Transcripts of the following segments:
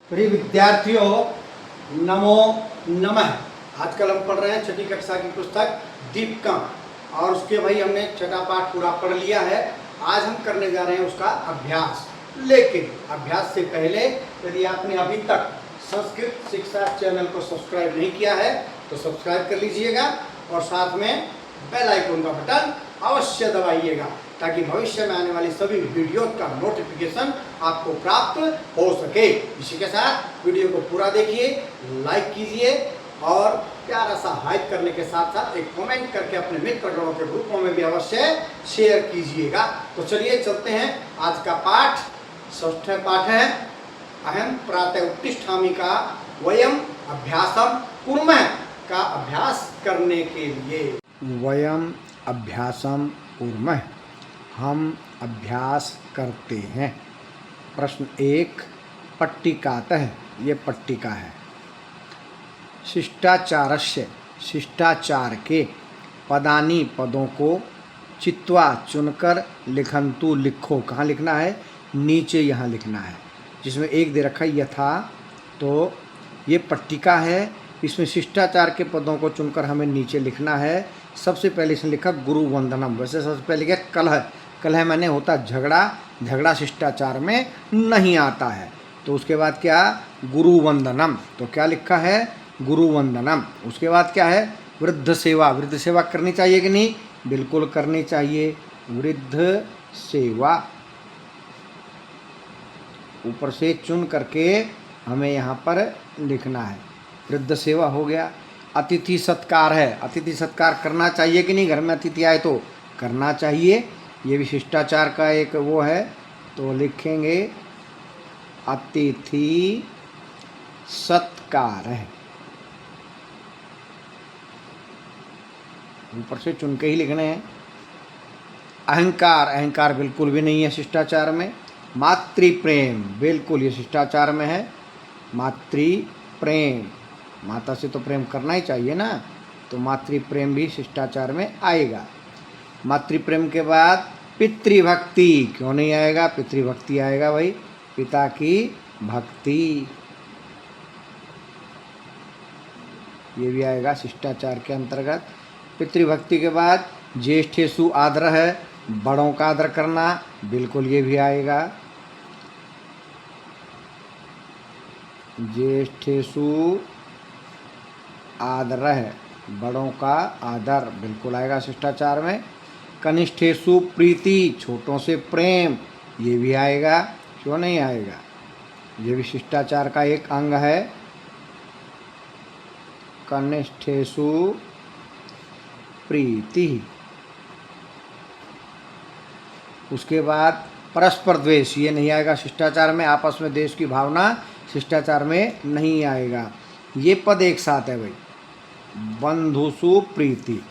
प्रिय विद्यार्थियों, नमो नमः। आजकल हम पढ़ रहे हैं छठी कक्षा की पुस्तक दीपकम और उसके भाई हमने छठा पाठ पूरा पढ़ लिया है। आज हम करने जा रहे हैं उसका अभ्यास। लेकिन अभ्यास से पहले यदि आपने अभी तक संस्कृत शिक्षा चैनल को सब्सक्राइब नहीं किया है तो सब्सक्राइब कर लीजिएगा और साथ में बेल आइकन का बटन अवश्य दबाइएगा ताकि भविष्य में आने वाली सभी वीडियो का नोटिफिकेशन आपको प्राप्त हो सके। इसी के साथ वीडियो को पूरा देखिए, लाइक कीजिए और प्यारा सा हाइप करने के साथ साथ एक कमेंट करके अपने मित्रगणों के ग्रुपों में भी अवश्य शेयर कीजिएगा। तो चलिए चलते हैं। आज का पाठ षष्ठ पाठ है। अहम प्रातः उत्तिष्ठामि का वयम अभ्यासम कुर्मः का अभ्यास करने के लिए वयम अभ्यासम कुर्मः, हम अभ्यास करते हैं। प्रश्न 1 पट्टिकातः, ये पट्टिका है। शिष्टाचारस्य, शिष्टाचार के पदानी, पदों को चित्वा चुनकर लिखन्तु, लिखो। कहाँ लिखना है? नीचे यहाँ लिखना है जिसमें एक दे रखा है यथा। तो ये पट्टिका है, इसमें शिष्टाचार के पदों को चुनकर हमें नीचे लिखना है। सबसे पहले इसने लिखा गुरु वंदनम। वैसे सबसे पहले क्या कलह, कलह मैंने होता झगड़ा, झगड़ा शिष्टाचार में नहीं आता है। तो उसके बाद क्या? गुरु वंदनम। तो क्या लिखा है? गुरु वंदनम। उसके बाद क्या है? वृद्ध सेवा। वृद्ध सेवा करनी चाहिए कि नहीं? बिल्कुल करनी चाहिए। वृद्ध सेवा ऊपर से चुन करके हमें यहाँ पर लिखना है। वृद्ध सेवा हो गया। अतिथि सत्कार है। अतिथि सत्कार करना चाहिए कि नहीं? घर में अतिथि आए तो करना चाहिए। ये भी शिष्टाचार का एक वो है। तो लिखेंगे अतिथि सत्कार है। ऊपर से चुन के ही लिखने हैं। अहंकार, अहंकार बिल्कुल भी नहीं है शिष्टाचार में। मातृ प्रेम, बिल्कुल ये शिष्टाचार में है। मातृ प्रेम, माता से तो प्रेम करना ही चाहिए ना, तो मातृ प्रेम भी शिष्टाचार में आएगा। मातृ प्रेम के बाद पितृभक्ति, क्यों नहीं आएगा? पितृभक्ति आएगा भाई, पिता की भक्ति, ये भी आएगा शिष्टाचार के अंतर्गत। पितृभक्ति के बाद ज्येष्ठेषु आदर है, बड़ों का आदर करना, बिल्कुल ये भी आएगा। ज्येष्ठेषु आदर है, बड़ों का आदर, बिल्कुल आएगा शिष्टाचार में। कनिष्ठेषु प्रीति, छोटों से प्रेम, ये भी आएगा, क्यों नहीं आएगा? ये भी शिष्टाचार का एक अंग है। कनिष्ठेषु प्रीति। उसके बाद परस्पर द्वेष, ये नहीं आएगा शिष्टाचार में। आपस में देश की भावना शिष्टाचार में नहीं आएगा। ये पद एक साथ है भाई। बंधुषु प्रीति,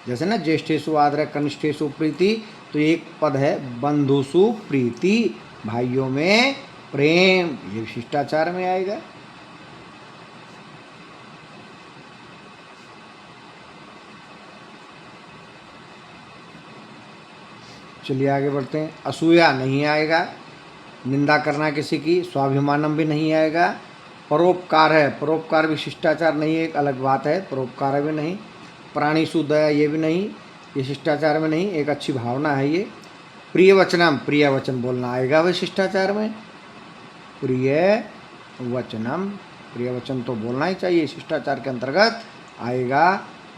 जैसे ना ज्येष्ठेषु आदर कनिष्ठेषु प्रीति, तो एक पद है बंधुषु प्रीति, भाइयों में प्रेम, ये शिष्टाचार में आएगा। चलिए आगे बढ़ते हैं। असूया नहीं आएगा, निंदा करना किसी की। स्वाभिमानम भी नहीं आएगा। परोपकार है, परोपकार भी शिष्टाचार नहीं है, एक अलग बात है, परोपकार भी नहीं। प्राणीसु दया, ये भी नहीं, ये शिष्टाचार में नहीं, एक अच्छी भावना है ये। प्रिय वचनम, प्रिय वचन बोलना आएगा भाई शिष्टाचार में। प्रिय वचनम, प्रिय वचन तो बोलना ही चाहिए, शिष्टाचार के अंतर्गत आएगा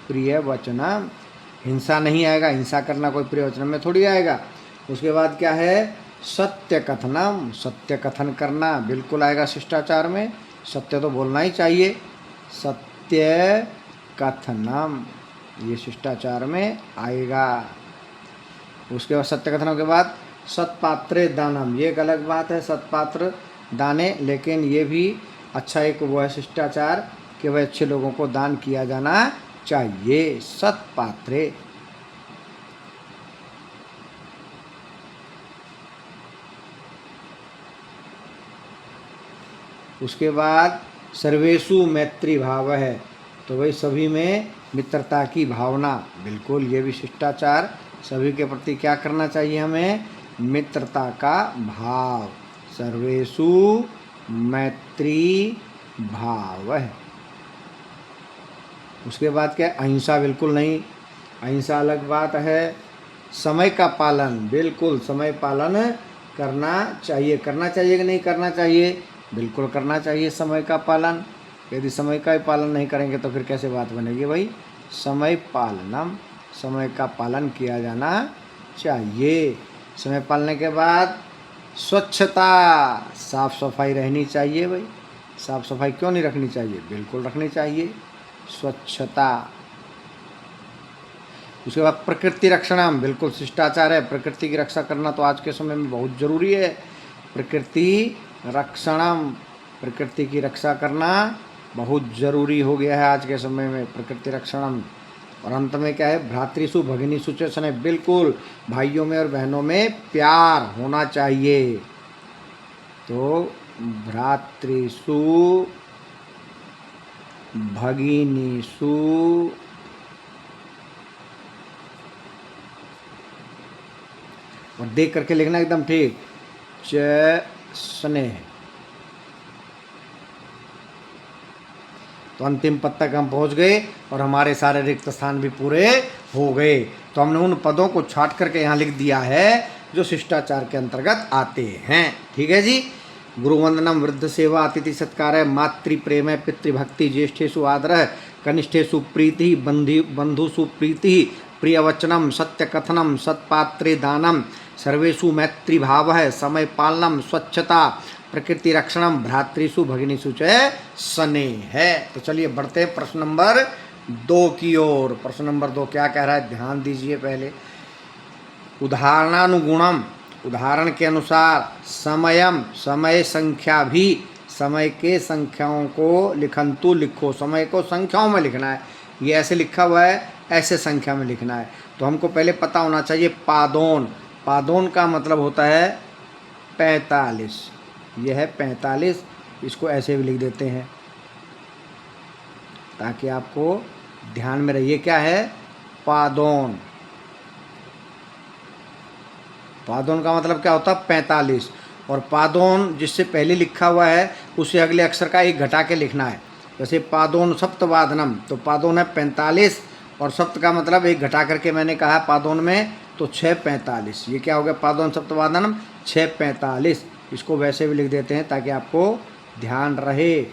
प्रिय वचनम। हिंसा नहीं आएगा, हिंसा करना कोई प्रिय वचन में थोड़ी आएगा। उसके बाद क्या है? सत्य कथनम, सत्य कथन करना बिल्कुल आएगा शिष्टाचार में, सत्य तो बोलना ही चाहिए। सत्य कथनम, ये शिष्टाचार में आएगा। उसके बाद सत्य कथनम के बाद सत्पात्रे दानम, ये एक अलग बात है, सत्पात्र दाने, लेकिन ये भी अच्छा एक वो है शिष्टाचार कि वह अच्छे लोगों को दान किया जाना चाहिए। सत्पात्रे। उसके बाद सर्वेषु मैत्री भाव है, तो वही सभी में मित्रता की भावना, बिल्कुल ये भी शिष्टाचार। सभी के प्रति क्या करना चाहिए हमें? मित्रता का भाव। सर्वेषु मैत्री भाव है। उसके बाद क्या है, अहिंसा बिल्कुल नहीं, अहिंसा अलग बात है। समय का पालन, बिल्कुल समय पालन करना चाहिए। करना चाहिए कि नहीं करना चाहिए? बिल्कुल करना चाहिए समय का पालन। यदि समय का ही पालन नहीं करेंगे तो फिर कैसे बात बनेगी भाई? समय पालनम, समय का पालन किया जाना चाहिए। समय पालने के बाद स्वच्छता, साफ सफाई रहनी चाहिए भाई। साफ सफाई क्यों नहीं रखनी चाहिए? बिल्कुल रखनी चाहिए, स्वच्छता। उसके बाद प्रकृति रक्षणम, बिल्कुल शिष्टाचार है। प्रकृति की रक्षा करना तो आज के समय में बहुत ज़रूरी है। प्रकृति रक्षणम, प्रकृति की रक्षा करना बहुत ज़रूरी हो गया है आज के समय में, प्रकृति रक्षणम। और अंत में क्या है, भ्रातृसु भगिनीसु च स्नेह, बिल्कुल भाइयों में और बहनों में प्यार होना चाहिए। तो भ्रातृसु भगिनीसु और देख करके लिखना एकदम ठीक, च स्नेह। तो अंतिम पद तक हम पहुंच गए और हमारे सारे रिक्त स्थान भी पूरे हो गए। तो हमने उन पदों को छाट करके यहाँ लिख दिया है जो शिष्टाचार के अंतर्गत आते हैं। ठीक है जी। गुरुवंदनम, वृद्ध सेवा, अतिथि सत्कार, मातृ प्रेम, पितृभक्ति, ज्येष्ठेषु आदर, कनिष्ठेषु प्रीति, बंधुषु प्रीति, प्रियवचनम, सत्यकथनम, सत्पात्रे दानम, सर्वेषु मैत्री भाव, समय पालनम, स्वच्छता, प्रकृति रक्षणम, भ्रातृषु भगिनीषु च स्नेह है। तो चलिए बढ़ते हैं प्रश्न नंबर 2 की ओर। प्रश्न नंबर 2 क्या कह रहा है, ध्यान दीजिए पहले। उदाहरणानुगुणम, उदाहरण के अनुसार, समयम, समय संख्या भी, समय के संख्याओं को लिखंतु, लिखो। समय को संख्याओं में लिखना है, ये ऐसे लिखा हुआ है, ऐसे संख्या में लिखना है। तो हमको पहले पता होना चाहिए पादोन। पादोन का मतलब होता है 45, यह है 45। इसको ऐसे भी लिख देते हैं ताकि आपको ध्यान में रहिए। क्या है? पादोन। पादोन का मतलब क्या होता है? 45। और पादोन जिससे पहले लिखा हुआ है उसे अगले अक्षर का एक घटा के लिखना है। जैसे पादोन सप्तवादनम, तो पादोन है 45 और सप्त का मतलब एक घटा करके मैंने कहा पादोन में, तो 645। ये क्या हो गया? पादोन सप्तवादनम 645। इसको वैसे भी लिख देते हैं ताकि आपको ध्यान रहे,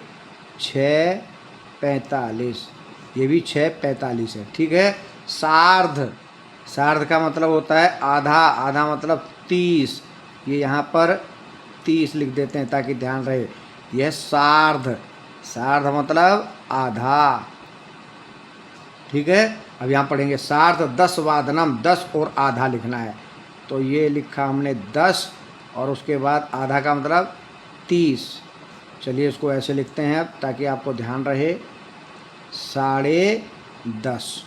645। ये भी 645 है। ठीक है। सार्ध, सार्ध का मतलब होता है आधा, आधा मतलब 30। ये यहाँ पर 30 लिख देते हैं ताकि ध्यान रहे। यह सार्ध, सार्ध मतलब आधा। ठीक है। अब यहाँ पढ़ेंगे सार्ध 10 वादनम, 10 और आधा लिखना है। तो ये लिखा हमने 10 और उसके बाद आधा का मतलब 30। चलिए इसको ऐसे लिखते हैं अब ताकि आपको ध्यान रहे, 10.5।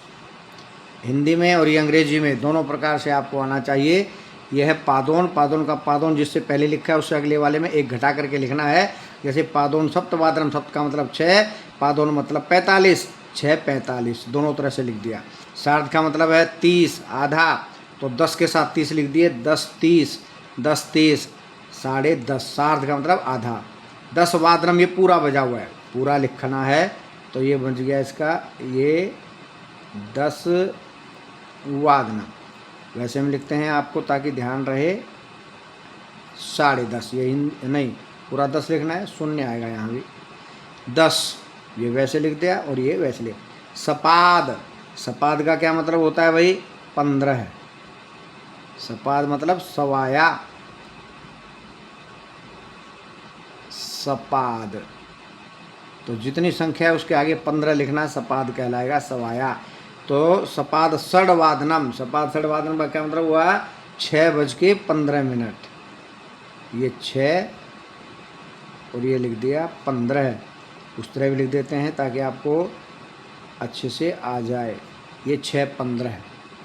हिंदी में और ये अंग्रेजी में दोनों प्रकार से आपको आना चाहिए। यह है पादोन। पादोन का पादोन जिससे पहले लिखा है उससे अगले वाले में एक घटा करके लिखना है। जैसे पादोन सप्तवादनम, सप्त का मतलब 6, पादोन मतलब 45, 645 दोनों तरह से लिख दिया। सार्ध का मतलब है 30, आधा, तो 10 के साथ 30 लिख दिए, 10 30, 10 30, 10.5। सार्ध का मतलब आधा। 10 वादनम ये पूरा बजा हुआ है, पूरा लिखना है। तो ये बन गया इसका, ये 10 वादनम वैसे हम लिखते हैं आपको ताकि ध्यान रहे। 10.5 ये नहीं, पूरा 10 लिखना है, शून्य आएगा यहाँ भी। 10 ये वैसे लिख दिया और ये वैसे लिख। सपाद, सपाद का क्या मतलब होता है भाई? 15। सपाद मतलब सवाया, सपाद। तो जितनी संख्या है उसके आगे 15 लिखना, सपाद कहलाएगा, सवाया। तो सपाद षड्वादनम, सपाद षड्वादनम का क्या मतलब हुआ? 6:15। ये 6 और ये लिख दिया 15, उस तरह भी लिख देते हैं ताकि आपको अच्छे से आ जाए। ये 6:15।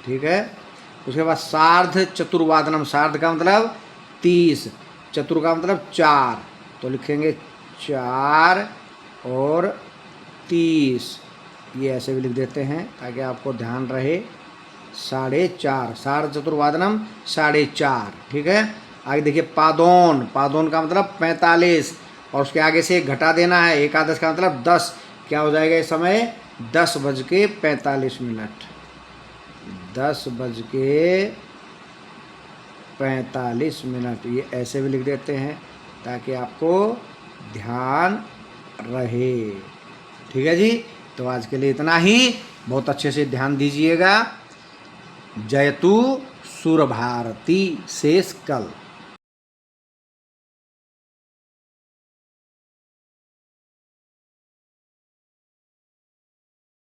ठीक है। उसके बाद सार्ध चतुर्वादनम, सार्ध का मतलब 30, चतुर का मतलब 4, तो लिखेंगे 4 और 30। ये ऐसे भी लिख देते हैं ताकि आपको ध्यान रहे, 4.5। सार्ध चतुर्वादनम 4.5। ठीक है। आगे देखिए पादोन, पादोन का मतलब 45, और उसके आगे से एक घटा देना है। एकादश का मतलब 10। क्या हो जाएगा इस समय? 10:45। 10:45। ये ऐसे भी लिख देते हैं ताकि आपको ध्यान रहे। ठीक है जी। तो आज के लिए इतना ही। बहुत अच्छे से ध्यान दीजिएगा। जयतु सुरभारती शेष कल।